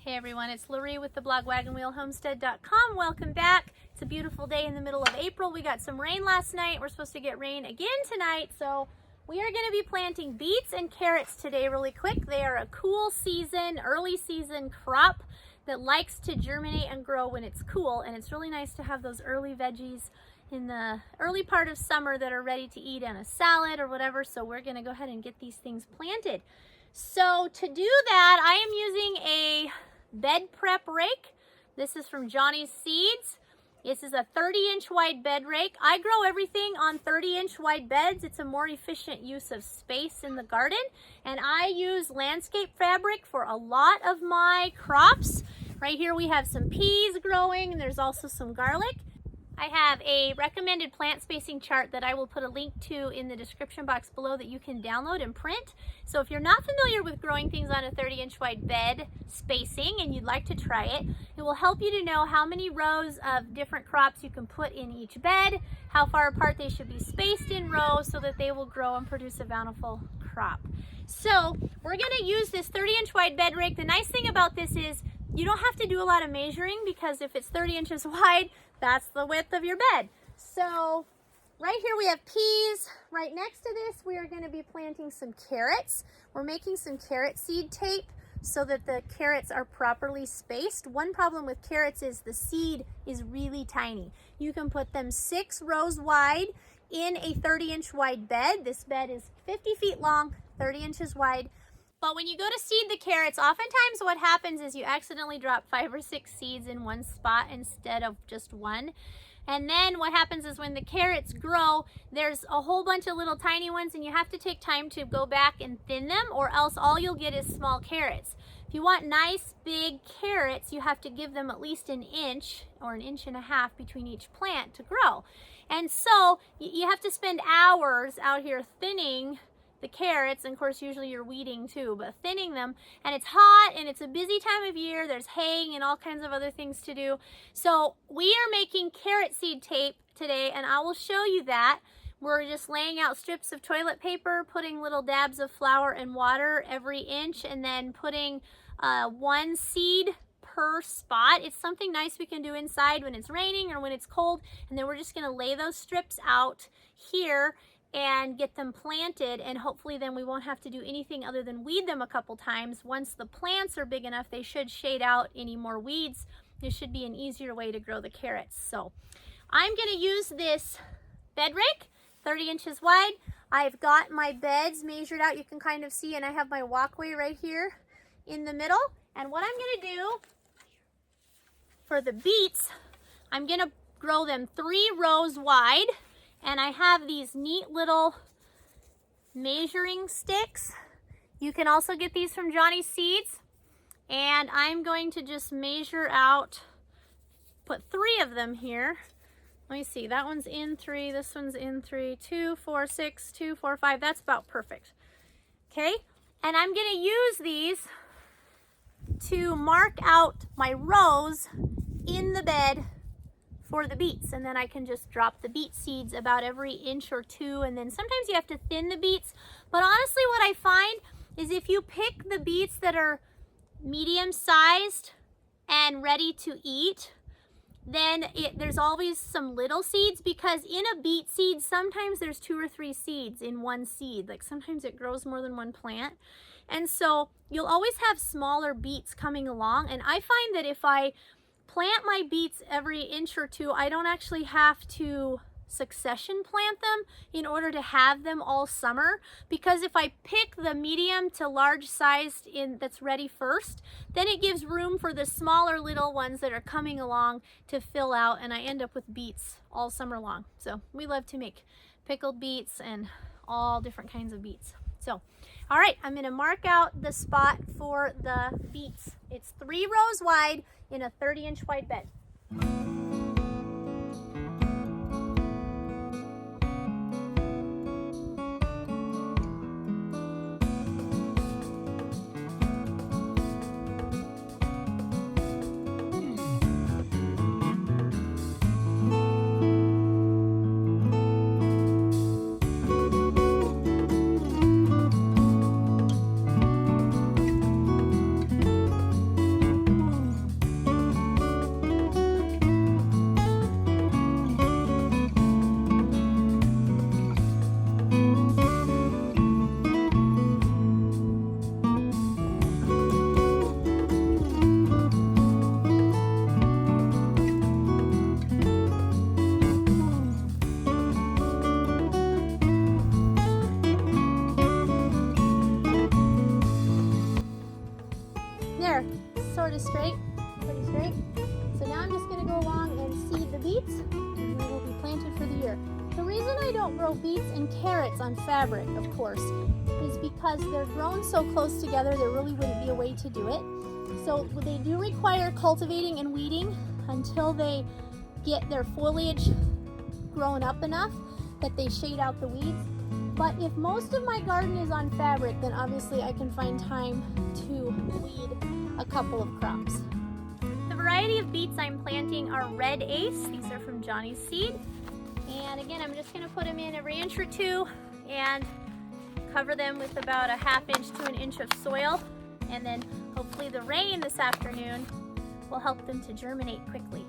Hey everyone, it's Loree with the blog wagonwheelhomestead.com. Welcome back. It's a beautiful day in the middle of April. We got some rain last night. We're supposed to get rain again tonight. So we are going to be planting beets and carrots today really quick. They are a cool season, early season crop that likes to germinate and grow when it's cool. And it's really nice to have those early veggies in the early part of summer that are ready to eat in a salad or whatever. So we're going to go ahead and get these things planted. So to do that, I am using a bed prep rake. This is from Johnny's Seeds. This is a 30-inch wide bed rake. I grow everything on 30-inch wide beds. It's a more efficient use of space in the garden. And I use landscape fabric for a lot of my crops. Right here we have some peas growing, and there's also some garlic. I have a recommended plant spacing chart that I will put a link to in the description box below that you can download and print. So if you're not familiar with growing things on a 30-inch wide bed spacing and you'd like to try it, it will help you to know how many rows of different crops you can put in each bed, how far apart they should be spaced in rows so that they will grow and produce a bountiful crop. So we're going to use this 30-inch wide bed rake. The nice thing about this is you don't have to do a lot of measuring, because if it's 30 inches wide, that's the width of your bed. So right here we have peas. Right next to this, we are going to be planting some carrots. We're making some carrot seed tape so that the carrots are properly spaced. One problem with carrots is the seed is really tiny. You can put them 6 rows wide in a 30-inch wide bed. This bed is 50 feet long, 30 inches wide. But when you go to seed the carrots, oftentimes what happens is you accidentally drop 5 or 6 seeds in one spot instead of just one. And then what happens is when the carrots grow, there's a whole bunch of little tiny ones, and you have to take time to go back and thin them, or else all you'll get is small carrots. If you want nice big carrots, you have to give them at least an inch or an inch and a half between each plant to grow. And so you have to spend hours out here thinning the carrots, and of course usually you're weeding too, but thinning them, and it's hot and it's a busy time of year. There's haying and all kinds of other things to do. So we are making carrot seed tape today, and I will show you that. We're just laying out strips of toilet paper, putting little dabs of flour and water every inch, and then putting 1 seed per spot. It's something nice we can do inside when it's raining or when it's cold. And then we're just going to lay those strips out here and get them planted, and hopefully then we won't have to do anything other than weed them a couple times. Once the plants are big enough, they should shade out any more weeds. This should be an easier way to grow the carrots. So I'm going to use this bed rake, 30 inches wide. I've got my beds measured out, you can kind of see, and I have my walkway right here in the middle. And what I'm going to do for the beets, I'm going to grow them 3 rows wide. And I have these neat little measuring sticks. You can also get these from Johnny's Seeds. And I'm going to just measure out, put 3 of them here. Let me see, that one's in 3, this one's in 3, 2, 4, 6, 2, 4, 5. That's about perfect. Okay, and I'm gonna use these to mark out my rows in the bed for the beets, and then I can just drop the beet seeds about every inch or 2, and then sometimes you have to thin the beets. But honestly, what I find is if you pick the beets that are medium sized and ready to eat, then there's always some little seeds, because in a beet seed sometimes there's 2 or 3 seeds in one seed. Like sometimes it grows more than one plant, and so you'll always have smaller beets coming along. And I find that if I plant my beets every inch or 2, I don't actually have to succession plant them in order to have them all summer, because if I pick the medium to large sized that's ready first, then it gives room for the smaller little ones that are coming along to fill out, and I end up with beets all summer long. So we love to make pickled beets and all different kinds of beets. So all right, I'm going to mark out the spot for the beets. It's 3 rows wide in a 30-inch wide bed. sort of straight, pretty straight. So now I'm just going to go along and seed the beets, and they will be planted for the year. The reason I don't grow beets and carrots on fabric, of course, is because they're grown so close together there really wouldn't be a way to do it. So they do require cultivating and weeding until they get their foliage grown up enough that they shade out the weeds. But if most of my garden is on fabric, then obviously I can find time to weed a couple of crops. The variety of beets I'm planting are Red Ace. These are from Johnny's Seed. And again, I'm just going to put them in every inch or two and cover them with about a ½ inch to an inch of soil. And then hopefully the rain this afternoon will help them to germinate quickly.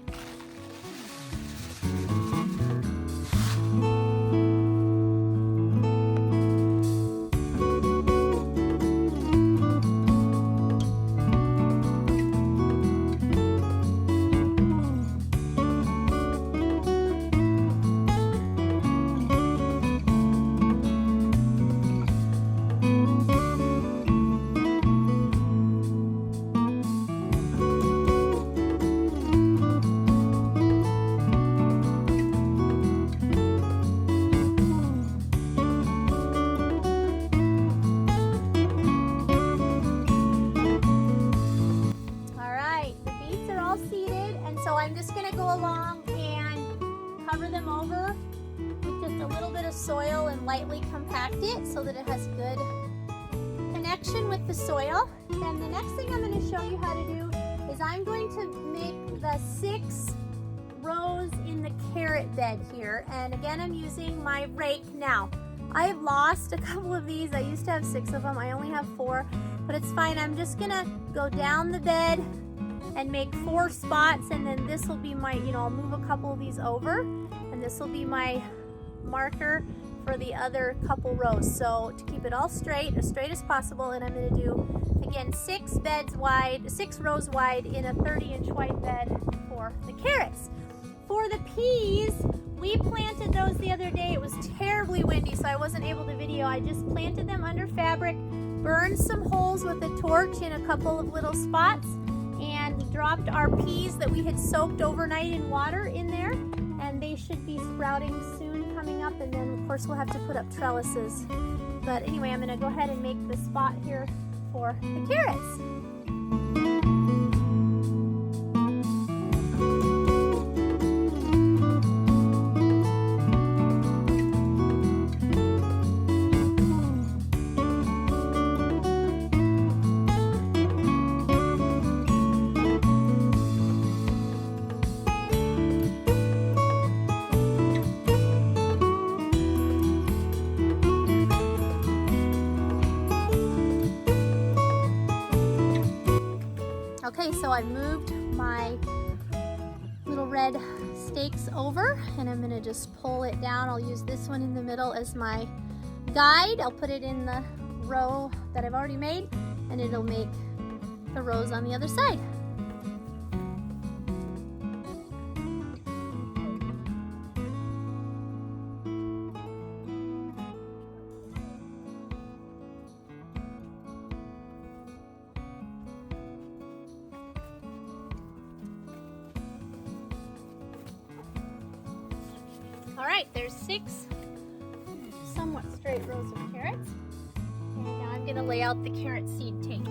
So I'm just going to go along and cover them over with just a little bit of soil and lightly compact it so that it has good connection with the soil. And the next thing I'm going to show you how to do is I'm going to make the 6 rows in the carrot bed here. And again, I'm using my rake now. I have lost a couple of these. I used to have 6 of them. I only have 4, but it's fine. I'm just going to go down the bed and make 4 spots, and then this will be my, I'll move a couple of these over, and this will be my marker for the other couple rows. So to keep it all straight, as straight as possible, and I'm going to do, again, 6 rows wide in a 30-inch wide bed for the carrots. For the peas, we planted those the other day. It was terribly windy, so I wasn't able to video. I just planted them under fabric, burned some holes with a torch in a couple of little spots, and dropped our peas that we had soaked overnight in water in there, and they should be sprouting soon coming up, and then of course we'll have to put up trellises. But anyway, I'm going to go ahead and make the spot here for the carrots. Okay, so I've moved my little red stakes over, and I'm going to just pull it down. I'll use this one in the middle as my guide. I'll put it in the row that I've already made, and it'll make the rows on the other side. All right, there's 6 somewhat straight rows of carrots. And now I'm going to lay out the carrot seed tape.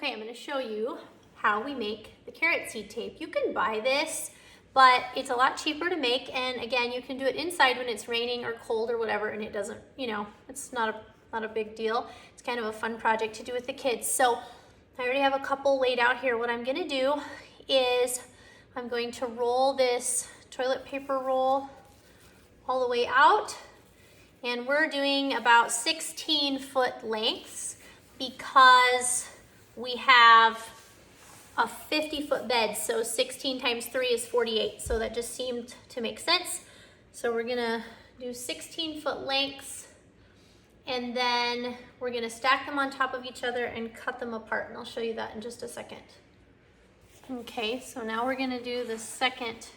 Okay, I'm going to show you how we make the carrot seed tape. You can buy this, but it's a lot cheaper to make, and again, you can do it inside when it's raining or cold or whatever, and it doesn't, you know, it's not a big deal. It's kind of a fun project to do with the kids. So I already have a couple laid out here. What I'm going to do is I'm going to roll this toilet paper roll all the way out, and we're doing about 16-foot lengths because we have a 50-foot bed, so 16 times 3 is 48, so that just seemed to make sense. So we're gonna do 16-foot lengths, and then we're gonna stack them on top of each other and cut them apart, and I'll show you that in just a second. Okay, so now we're gonna do the second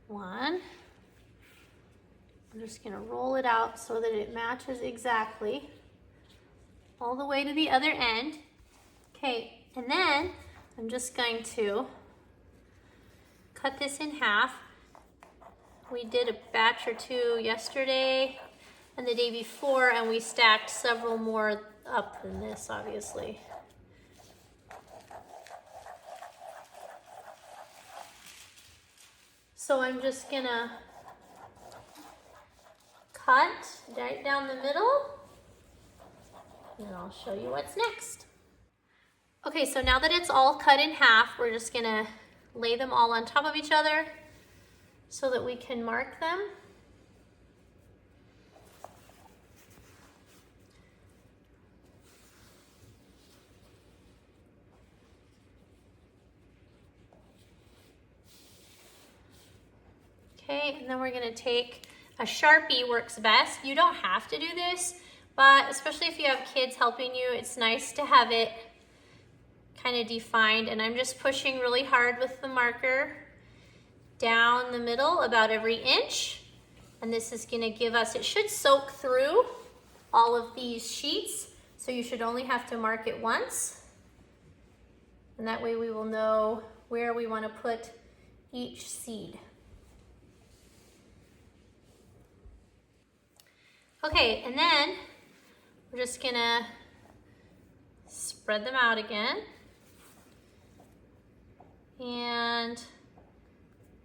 one. I'm just gonna roll it out so that it matches exactly all the way to the other end. Okay, and then I'm just going to cut this in half. We did a batch or two yesterday and the day before, and we stacked several more up than this, obviously. So I'm just gonna cut right down the middle, and I'll show you what's next. Okay, so now that it's all cut in half, we're just gonna lay them all on top of each other so that we can mark them. Okay, and then we're gonna take a Sharpie, works best. You don't have to do this, but especially if you have kids helping you, it's nice to have it kind of defined, and I'm just pushing really hard with the marker down the middle about every inch, and this is going to give us, it should soak through all of these sheets, so you should only have to mark it once, and that way we will know where we want to put each seed. Okay, and then we're just going to spread them out again. And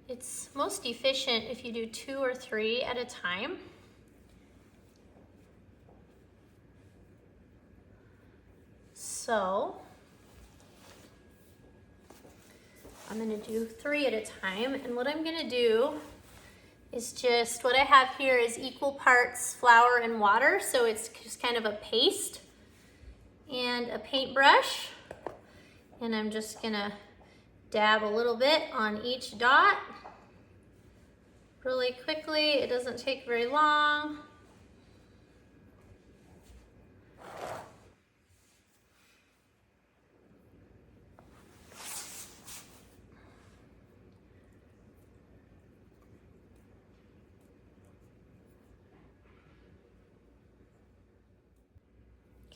it's most efficient if you do 2 or 3 at a time. So I'm going to do 3 at a time, and what I'm going to do is just, what I have here is equal parts flour and water, so it's just kind of a paste, and a paintbrush, and I'm just going to dab a little bit on each dot really quickly. It doesn't take very long.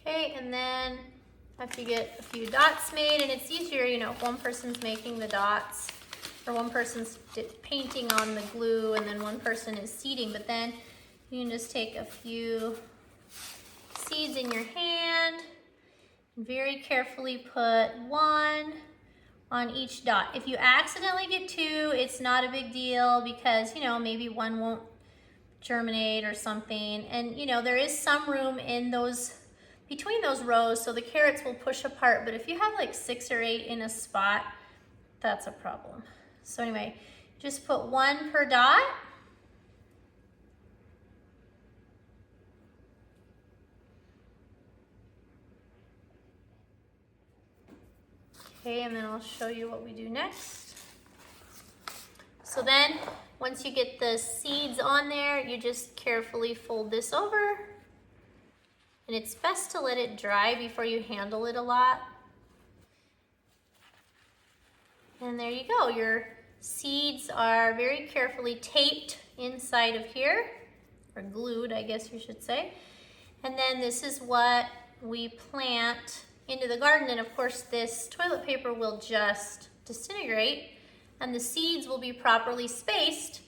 Okay, and then after you get a few dots made, and it's easier, you know, if one person's making the dots or one person's painting on the glue and then one person is seeding, but then you can just take a few seeds in your hand and very carefully put 1 on each dot. If you accidentally get 2, it's not a big deal because, you know, maybe 1 won't germinate or something, and you know, there is some room in those between those rows, so the carrots will push apart, but if you have like 6 or 8 in a spot, that's a problem. So anyway, just put 1 per dot. Okay, and then I'll show you what we do next. So then, once you get the seeds on there, you just carefully fold this over. And it's best to let it dry before you handle it a lot. And there you go. Your seeds are very carefully taped inside of here, or glued, I guess you should say. And then this is what we plant into the garden. And of course, this toilet paper will just disintegrate, and the seeds will be properly spaced,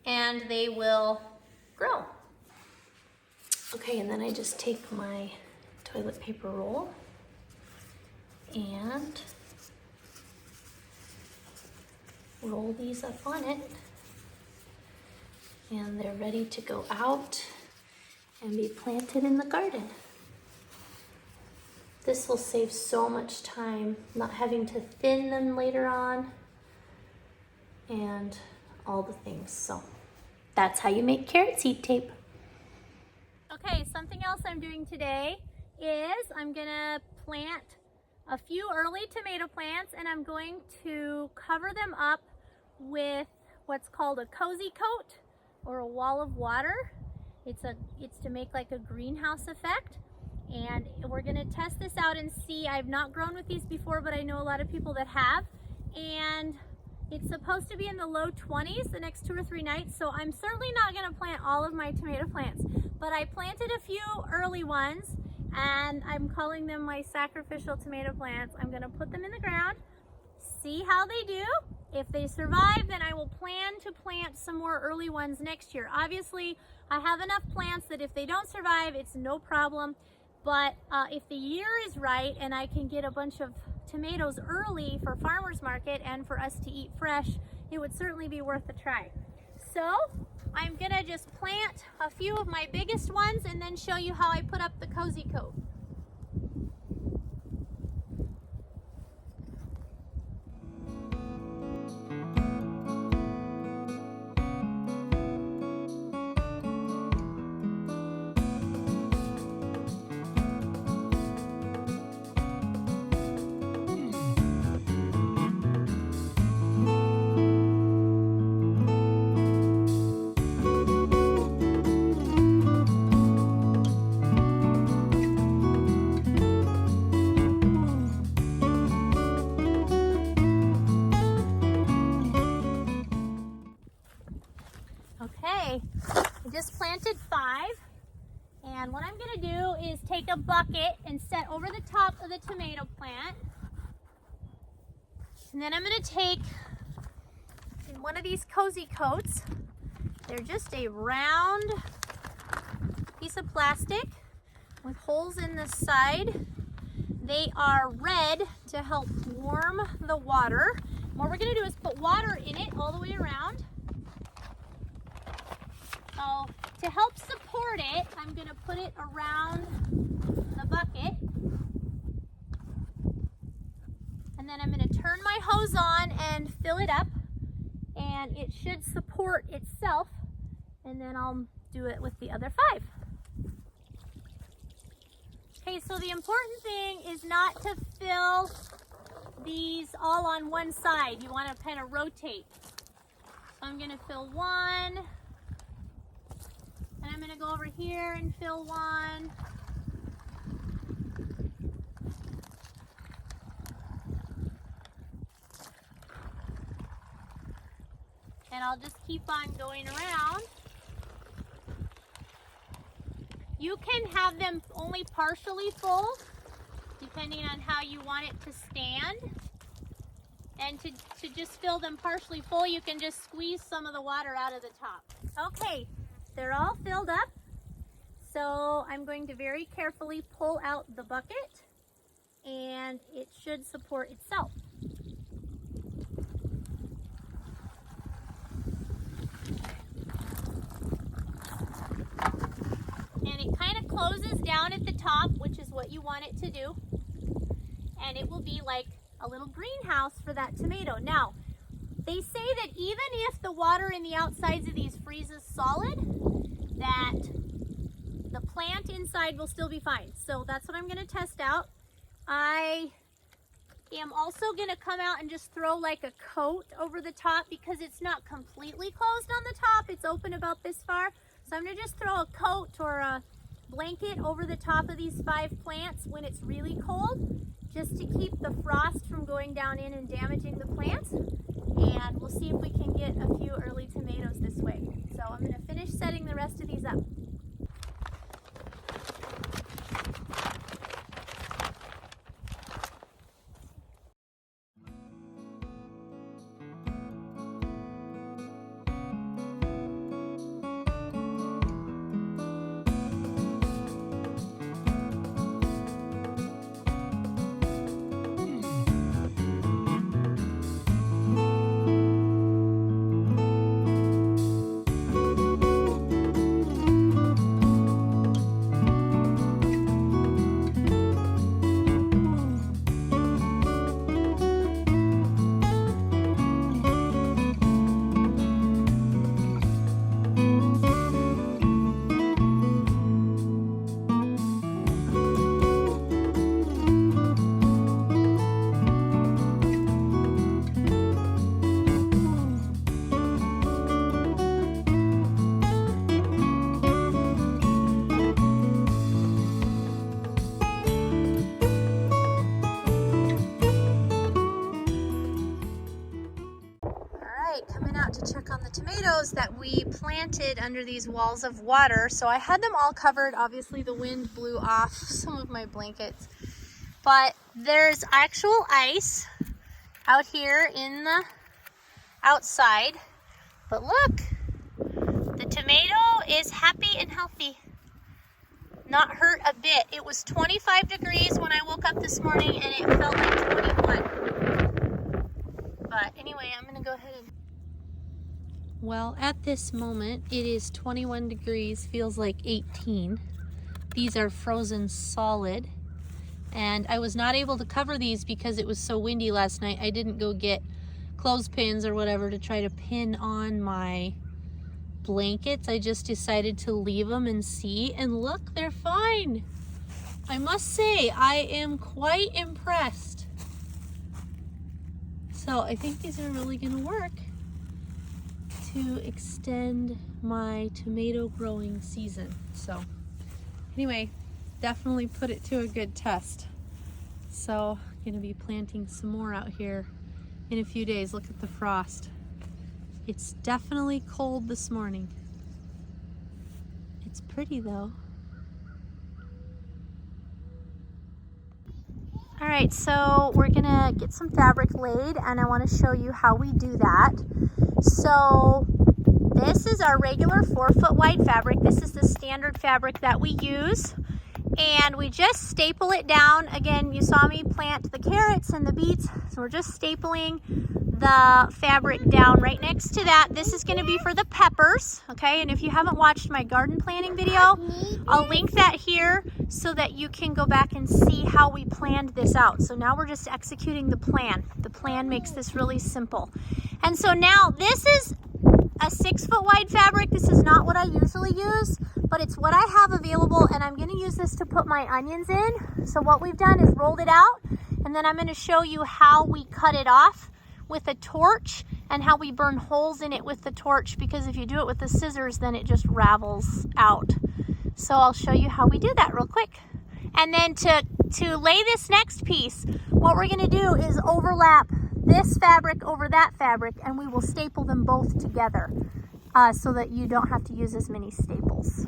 and they will grow. Okay, and then I just take my toilet paper roll and roll these up on it, and they're ready to go out and be planted in the garden. This will save so much time, not having to thin them later on and all the things. So that's how you make carrot seed tape. Okay, something else I'm doing today is I'm gonna plant a few early tomato plants, and I'm going to cover them up with what's called a cozy coat or a wall of water. It's to make like a greenhouse effect, and we're gonna test this out and see. I've not grown with these before, but I know a lot of people that have, and it's supposed to be in the low 20s the next 2 or 3 nights, so I'm certainly not gonna plant all of my tomato plants, but I planted a few early ones, and I'm calling them my sacrificial tomato plants. I'm gonna put them in the ground, see how they do. If they survive, then I will plan to plant some more early ones next year. Obviously, I have enough plants that if they don't survive, it's no problem. But if the year is right and I can get a bunch of tomatoes early for farmers market and for us to eat fresh, it would certainly be worth a try. So I'm gonna just plant a few of my biggest ones and then show you how I put up the cozy coat. Okay, I just planted 5, and what I'm going to do is take a bucket and set over the top of the tomato plant, and then I'm going to take one of these cozy coats. They're just a round piece of plastic with holes in the side. They are red to help warm the water. What we're going to do is put water in it all the way around. So to help support it, I'm going to put it around the bucket. And then I'm going to turn my hose on and fill it up. And it should support itself. And then I'll do it with the other 5. Okay, so the important thing is not to fill these all on one side. You want to kind of rotate. So I'm going to fill one. And I'm going to go over here and fill one. And I'll just keep on going around. You can have them only partially full, depending on how you want it to stand. And to just fill them partially full, you can just squeeze some of the water out of the top. Okay. They're all filled up, so I'm going to very carefully pull out the bucket, and it should support itself. And it kind of closes down at the top, which is what you want it to do, and it will be like a little greenhouse for that tomato. Now, they say that even if the water in the outsides of these freezes solid, that the plant inside will still be fine. So that's what I'm going to test out. I am also going to come out and just throw like a coat over the top because it's not completely closed on the top. It's open about this far. So I'm going to just throw a coat or a blanket over the top of these 5 plants when it's really cold, just to keep the frost from going down in and damaging the plants. And we'll see if we can get a few early tomatoes this way. So I'm going to finish setting the rest of these up. tomatoes that we planted under these walls of water. So I had them all covered. Obviously the wind blew off some of my blankets, but there's actual ice out here in the outside. But look, the tomato is happy and healthy. Not hurt a bit. It was 25 degrees when I woke up this morning and it felt like 21. But anyway, I'm gonna go ahead and... Well, at this moment, it is 21 degrees, feels like 18. These are frozen solid. And I was not able to cover these because it was so windy last night. I didn't go get clothespins or whatever to try to pin on my blankets. I just decided to leave them and see, and look, they're fine. I must say, I am quite impressed. So I think these are really gonna work to extend my tomato growing season. So anyway, definitely put it to a good test. So I'm gonna be planting some more out here in a few days. Look at the frost. It's definitely cold this morning. It's pretty though. All right, so we're gonna get some fabric laid and I wanna show you how we do that. So this is our regular 4-foot wide fabric. This is the standard fabric that we use. And we just staple it down. Again, you saw me plant the carrots and the beets. So we're just stapling the fabric down right next to that. This is going to be for the peppers, okay? And if you haven't watched my garden planning video, I'll link that here so that you can go back and see how we planned this out. So now we're just executing the plan. The plan makes this really simple. And so now this is a 6-foot wide fabric. This is not what I usually use, but it's what I have available, and I'm going to use this to put my onions in. So what we've done is rolled it out, and then I'm going to show you how we cut it off with a torch and how we burn holes in it with the torch, because if you do it with the scissors, then it just ravels out. So I'll show you how we do that real quick. And then to lay this next piece, what we're going to do is overlap this fabric over that fabric, and we will staple them both together so that you don't have to use as many staples.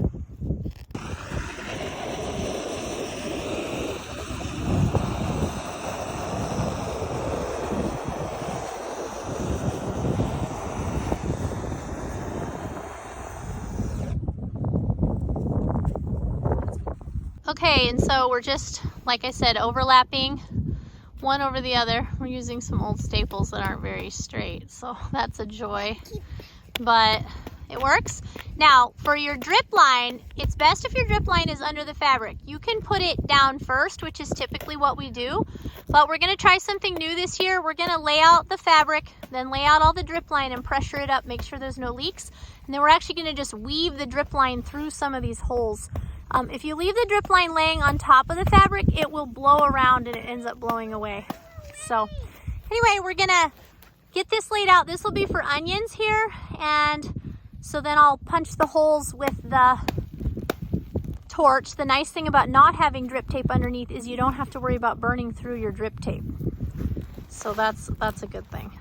Okay, and so we're just, like I said, overlapping one over the other. We're using some old staples that aren't very straight, so that's a joy, but it works. Now, for your drip line, it's best if your drip line is under the fabric. You can put it down first, which is typically what we do, but we're gonna try something new this year. We're gonna lay out the fabric, then lay out all the drip line and pressure it up, make sure there's no leaks, and then we're actually gonna just weave the drip line through some of these holes. If you leave the drip line laying on top of the fabric, it will blow around and it ends up blowing away. So anyway, we're gonna get this laid out. This will be for onions here, and so then I'll punch the holes with the torch. The nice thing about not having drip tape underneath is you don't have to worry about burning through your drip tape. So that's a good thing.